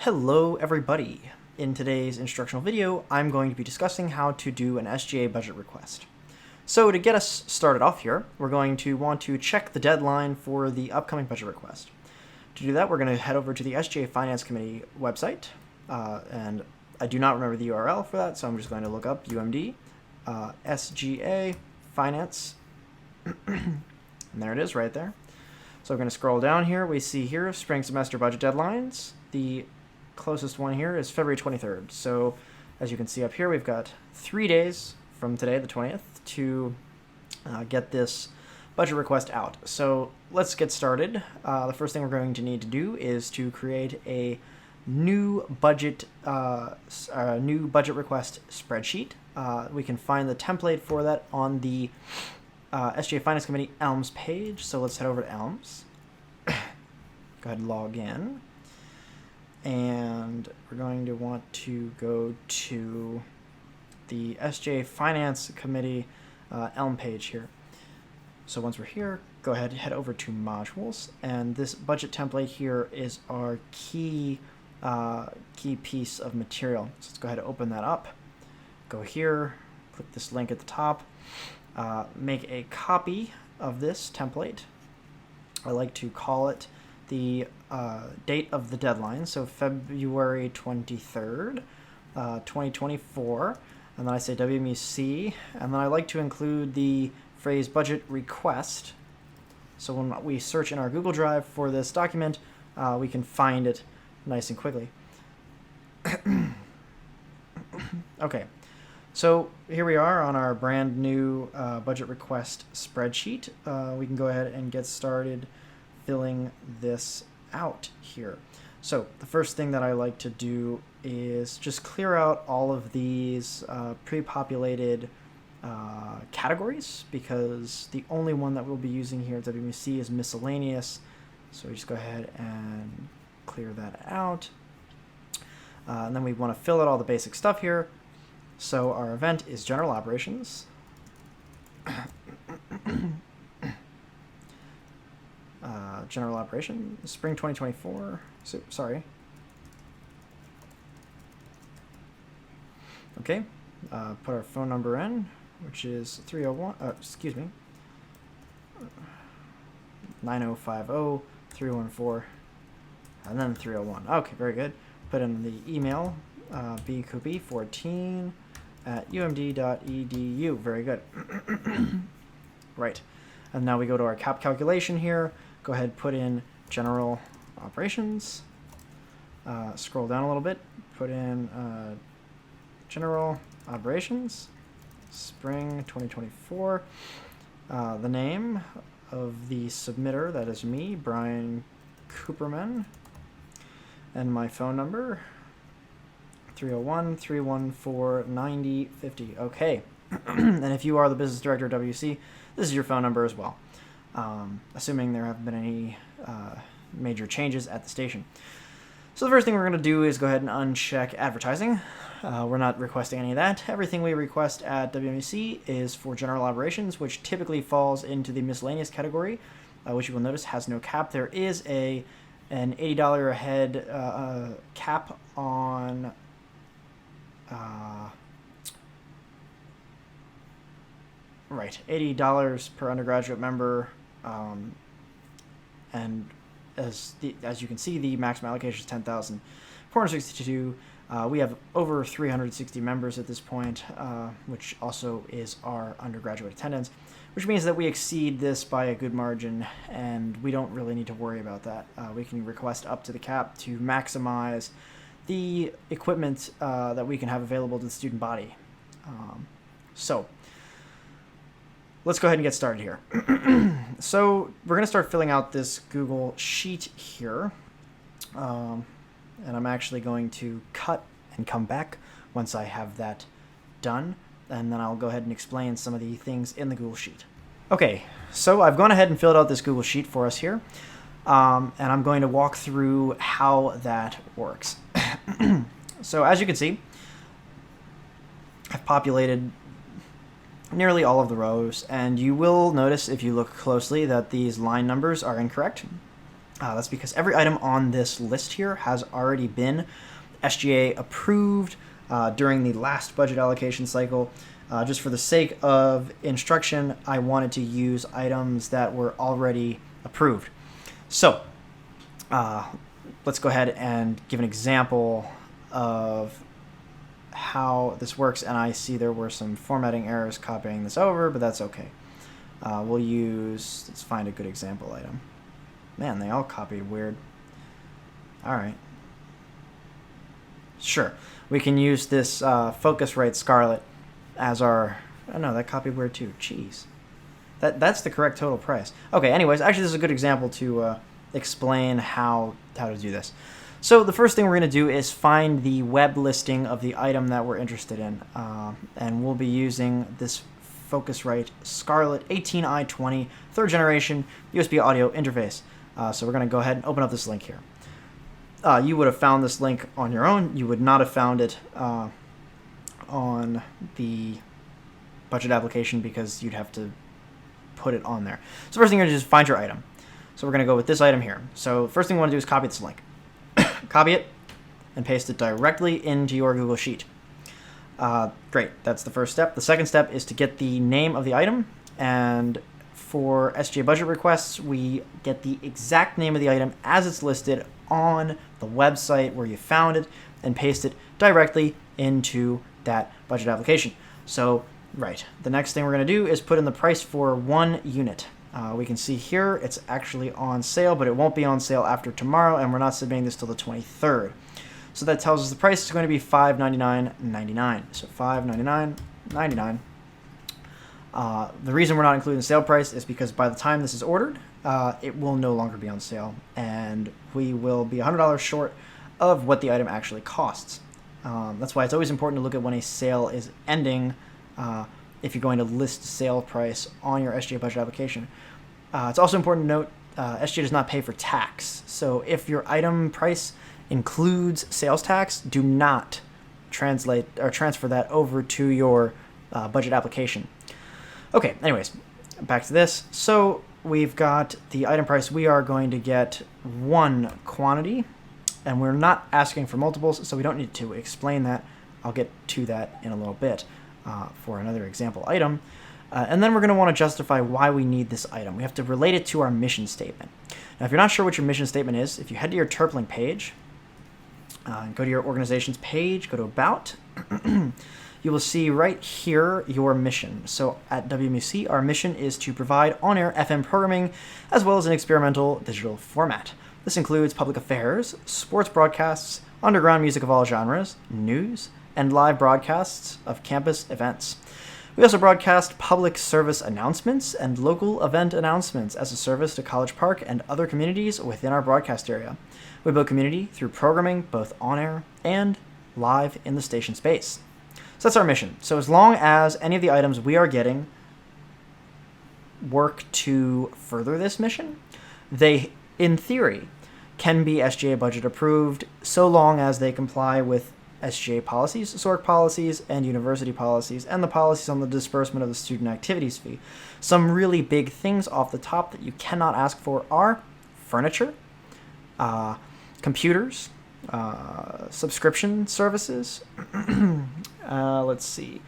Hello everybody! In today's instructional video, I'm going to be discussing how to do an SGA budget request. So to get us started off here, we're going to want to check the deadline for the upcoming budget request. To do that, we're going to head over to the SGA Finance Committee website, and I do not remember the URL for that, so I'm just going to look up UMD, SGA Finance, and there it is right there. So we're going to scroll down here. We see here spring semester budget deadlines. The closest one here is February 23rd. So as you can see up here, we've got 3 days from today, the 20th, to get this budget request out. So let's get started. The first thing we're going to need to do is to create a new budget request spreadsheet. We can find the template for that on the SGA Finance Committee Elms page. So let's head over to Elms. Go ahead and log in. And we're going to want to go to the SGA Finance Committee Elm page here. So once we're here, go ahead and head over to Modules. And this budget template here is our key piece of material. So let's go ahead and open that up. Go here, click this link at the top. Make a copy of this template. I like to call it the date of the deadline, so February 23rd, 2024, and then I say WMC, and then I like to include the phrase budget request, so when we search in our Google Drive for this document, we can find it nice and quickly. Okay, so here we are on our brand new budget request spreadsheet. We can go ahead and get started filling this out here. So the first thing that I like to do is just clear out all of these pre-populated categories, because the only one that we'll be using here at WMC is miscellaneous. So we just go ahead and clear that out. And then we want to fill out all the basic stuff here. So our event is general operations. General operation, spring 2024, so, sorry. Okay, put our phone number in, which is 9050-314, and then 301. Okay, very good. Put in the email, bcoopi14@umd.edu. Very good. Right. And now we go to our cap calculation here. Go ahead, put in general operations. Scroll down a little bit. Put in general operations, spring 2024. The name of the submitter, that is me, Brian Cooperman. And my phone number, 301-314-9050. Okay. And if you are the business director at WC, this is your phone number as well, assuming there haven't been any major changes at the station. So the first thing we're going to do is go ahead and uncheck advertising. We're not requesting any of that. Everything we request at WMC is for general operations, which typically falls into the miscellaneous category, which you will notice has no cap. There is an $80 a head cap on right, $80 per undergraduate member, and as you can see, the maximum allocation is 10,462. We have over 360 members at this point, which also is our undergraduate attendance, which means that we exceed this by a good margin, and we don't really need to worry about that. We can request up to the cap to maximize the equipment that we can have available to the student body. So let's go ahead and get started here. So we're going to start filling out this Google Sheet here. And I'm actually going to cut and come back once I have that done. And then I'll go ahead and explain some of the things in the Google Sheet. Okay, so I've gone ahead and filled out this Google Sheet for us here. And I'm going to walk through how that works. So as you can see, I've populated nearly all of the rows, and you will notice if you look closely that these line numbers are incorrect. That's because every item on this list here has already been SGA approved during the last budget allocation cycle. Just for the sake of instruction, I wanted to use items that were already approved. So let's go ahead and give an example of how this works. And I see there were some formatting errors copying this over, but that's okay. Let's find a good example item. Man, they all copied weird. All right. Sure. We can use this Focusrite Scarlet as our... Oh, no, that copied weird too. Jeez. That's the correct total price. Okay, anyways, actually this is a good example to explain how to do this. So the first thing we're going to do is find the web listing of the item that we're interested in. And we'll be using this Focusrite Scarlet 18i20 3rd generation USB audio interface. So we're going to go ahead and open up this link here. You would have found this link on your own. You would not have found it on the budget application because you'd have to put it on there. So first thing you're going to do is find your item. So we're going to go with this item here. So first thing we want to do is copy this link. Copy it and paste it directly into your Google Sheet. Great, that's the first step. The second step is to get the name of the item, and for SGA Budget Requests, we get the exact name of the item as it's listed on the website where you found it and paste it directly into that budget application. So, right, the next thing we're going to do is put in the price for 1 unit. We can see here it's actually on sale, but it won't be on sale after tomorrow, and we're not submitting this till the 23rd. So that tells us the price is going to be $599.99. So $599.99. The reason we're not including the sale price is because by the time this is ordered, it will no longer be on sale, and we will be $100 short of what the item actually costs. That's why it's always important to look at when a sale is ending if you're going to list sale price on your SGA budget application. It's also important to note SGA does not pay for tax. So if your item price includes sales tax, do not translate or transfer that over to your budget application. Okay, anyways, back to this. So we've got the item price. We are going to get 1 quantity, and we're not asking for multiples, so we don't need to explain that. I'll get to that in a little bit for another example item. And then we're going to want to justify why we need this item. We have to relate it to our mission statement. Now, if you're not sure what your mission statement is, if you head to your Terpling page, go to your organization's page, go to About, you will see right here your mission. So at WMUC, our mission is to provide on-air FM programming as well as an experimental digital format. This includes public affairs, sports broadcasts, underground music of all genres, news, and live broadcasts of campus events. We also broadcast public service announcements and local event announcements as a service to College Park and other communities within our broadcast area. We build community through programming both on-air and live in the station space. So that's our mission. So as long as any of the items we are getting work to further this mission, they, in theory, can be SGA budget approved so long as they comply with SGA policies, SORC policies, and university policies, and the policies on the disbursement of the student activities fee. Some really big things off the top that you cannot ask for are furniture, computers, subscription services, let's see,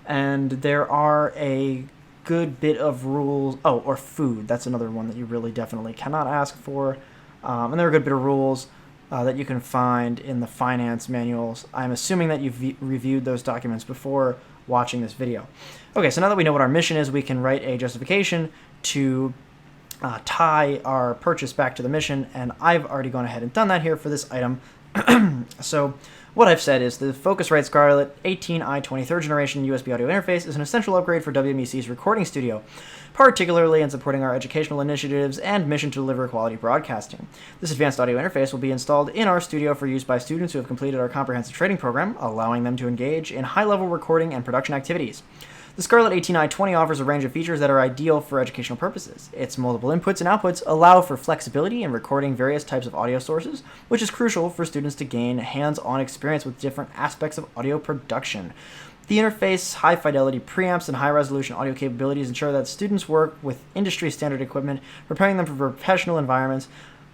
and there are a good bit of rules, or food, that's another one that you really definitely cannot ask for, and there are a good bit of rules that you can find in the finance manuals. I'm assuming that you've reviewed those documents before watching this video. Okay, so now that we know what our mission is, we can write a justification to tie our purchase back to the mission, and I've already gone ahead and done that here for this item. So what I've said is the Focusrite Scarlet 18i20 3rd generation USB audio interface is an essential upgrade for WMUC's recording studio, particularly in supporting our educational initiatives and mission to deliver quality broadcasting. This advanced audio interface will be installed in our studio for use by students who have completed our comprehensive training program, allowing them to engage in high-level recording and production activities. The Scarlet 18i20 offers a range of features that are ideal for educational purposes. Its multiple inputs and outputs allow for flexibility in recording various types of audio sources, which is crucial for students to gain hands-on experience with different aspects of audio production. The interface, high-fidelity preamps, and high-resolution audio capabilities ensure that students work with industry-standard equipment, preparing them for professional environments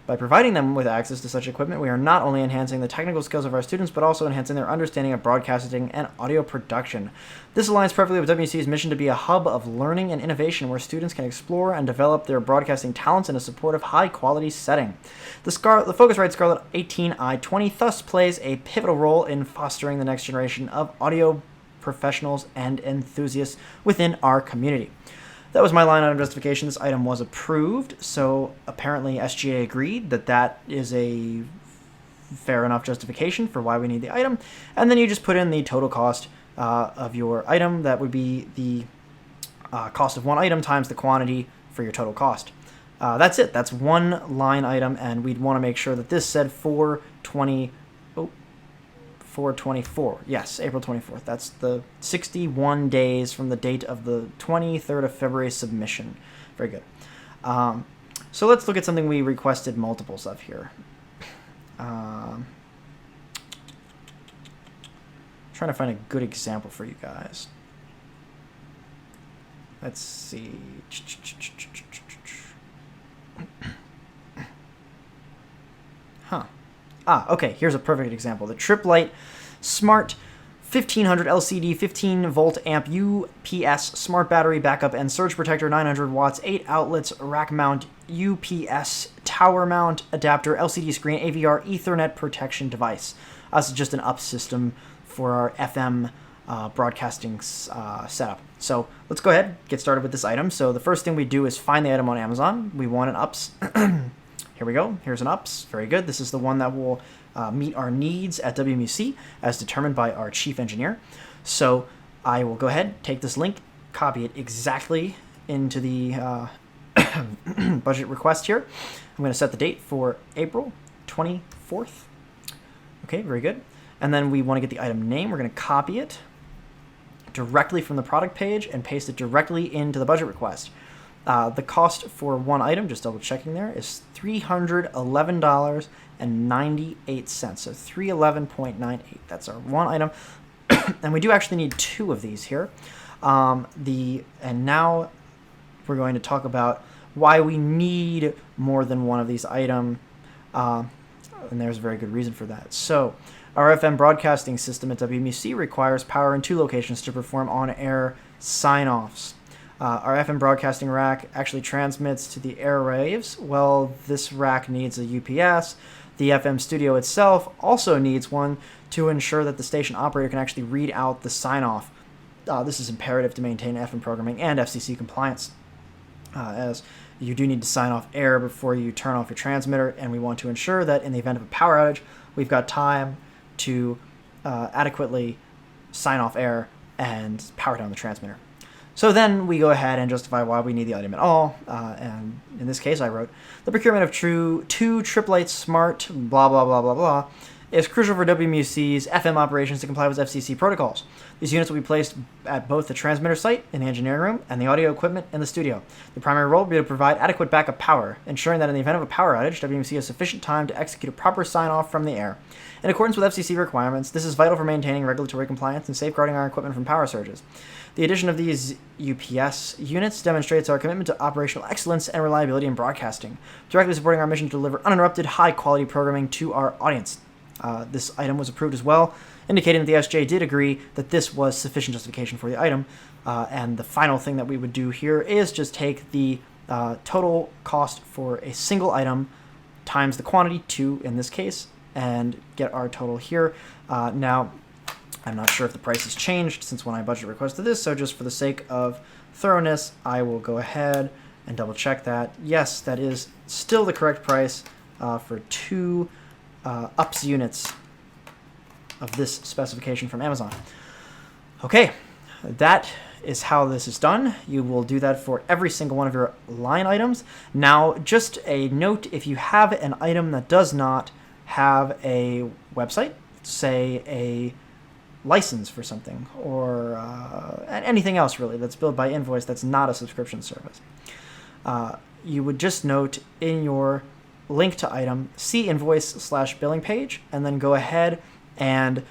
By providing them with access to such equipment, we are not only enhancing the technical skills of our students, but also enhancing their understanding of broadcasting and audio production. This aligns perfectly with WMUC's mission to be a hub of learning and innovation where students can explore and develop their broadcasting talents in a supportive, high-quality setting. The Focusrite Scarlett 18i20 thus plays a pivotal role in fostering the next generation of audio professionals and enthusiasts within our community. That was my line item justification. This item was approved, so apparently SGA agreed that that is a fair enough justification for why we need the item. And then you just put in the total cost of your item. That would be the cost of one item times the quantity for your total cost. That's it. That's one line item, and we'd want to make sure that this said 4/24. Yes, April 24th. That's the 61 days from the date of the 23rd of February submission. Very good. So let's look at something we requested multiples of here. Trying to find a good example for you guys. Let's see. Okay, here's a perfect example. The Trip Light Smart 1500 LCD 15 volt amp UPS smart battery backup and surge protector 900 watts 8 outlets rack mount UPS tower mount adapter LCD screen AVR Ethernet protection device. This is just an up system for our FM broadcasting setup. So let's go ahead get started with this item. So the first thing we do is find the item on Amazon. We want an UPS. Here we go. Here's an UPS. Very good. This is the one that will meet our needs at WMUC as determined by our chief engineer. So I will go ahead, take this link, copy it exactly into the budget request here. I'm going to set the date for April 24th. Okay, very good. And then we want to get the item name. We're going to copy it directly from the product page and paste it directly into the budget request. The cost for one item, just double checking there, is $311.98. So $311.98. That's our one item. And we do actually need two of these here. And now we're going to talk about why we need more than one of these items. And there's a very good reason for that. So our FM broadcasting system at WMUC requires power in two locations to perform on-air sign-offs. Our FM broadcasting rack actually transmits to the airwaves. Well, this rack needs a UPS. The FM studio itself also needs one to ensure that the station operator can actually read out the sign-off. This is imperative to maintain FM programming and FCC compliance, as you do need to sign off air before you turn off your transmitter, and we want to ensure that in the event of a power outage, we've got time to adequately sign off air and power down the transmitter. So then we go ahead and justify why we need the item at all, and in this case I wrote, the procurement of two Trip Light Smart blah blah blah blah blah is crucial for WMUC's FM operations to comply with FCC protocols. These units will be placed at both the transmitter site in the engineering room and the audio equipment in the studio. The primary role will be to provide adequate backup power, ensuring that in the event of a power outage, WMUC has sufficient time to execute a proper sign-off from the air. In accordance with FCC requirements, this is vital for maintaining regulatory compliance and safeguarding our equipment from power surges. The addition of these UPS units demonstrates our commitment to operational excellence and reliability in broadcasting, directly supporting our mission to deliver uninterrupted, high-quality programming to our audience. This item was approved as well, indicating that the SJ did agree that this was sufficient justification for the item. And the final thing that we would do here is just take the total cost for a single item times the quantity, 2 in this case, and get our total here. Now, I'm not sure if the price has changed since when I budget requested this, so just for the sake of thoroughness, I will go ahead and double check that. Yes, that is still the correct price for 2 UPS units of this specification from Amazon. Okay, that is how this is done. You will do that for every single one of your line items. Now, just a note, if you have an item that does not have a website, say a license for something, or anything else really that's billed by invoice that's not a subscription service, you would just note in your link to item, see invoice/billing page, and then go ahead and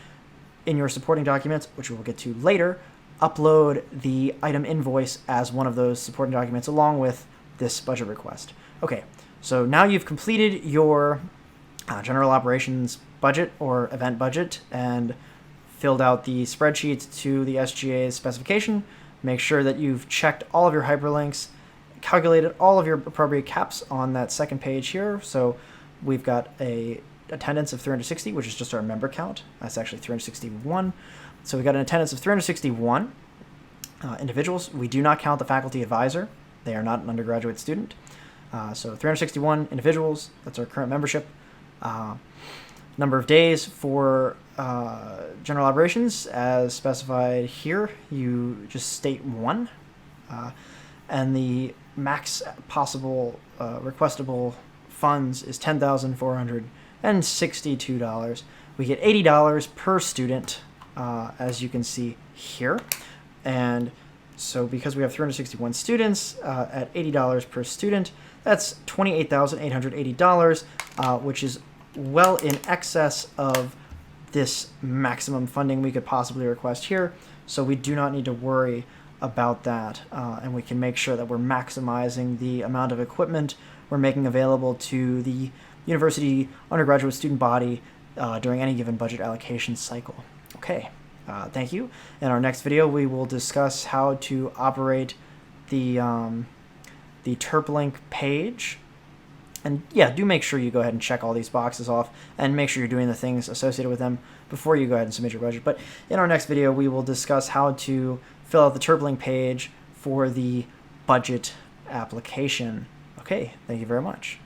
in your supporting documents, which we will get to later, upload the item invoice as one of those supporting documents along with this budget request. Okay, So now you've completed your general operations budget or event budget and filled out the spreadsheet to the SGA's specification. Make sure that you've checked all of your hyperlinks, calculated all of your appropriate caps on that second page here. So we've got a attendance of 360, which is just our member count. That's actually 361. So we've got an attendance of 361 individuals. We do not count the faculty advisor. They are not an undergraduate student. So 361 individuals, that's our current membership. Number of days for general operations, as specified here, you just state 1. And the max possible requestable funds is $10,462. We get $80 per student, as you can see here. And so because we have 361 students at $80 per student, that's $28,880, which is well in excess of this maximum funding we could possibly request here. So we do not need to worry about that, and we can make sure that we're maximizing the amount of equipment we're making available to the university undergraduate student body during any given budget allocation cycle. Okay, thank you. In our next video, we will discuss how to operate the TerpLink page. And yeah, do make sure you go ahead and check all these boxes off and make sure you're doing the things associated with them before you go ahead and submit your budget. But in our next video, we will discuss how to fill out the TerpLink page for the budget application. Okay, thank you very much.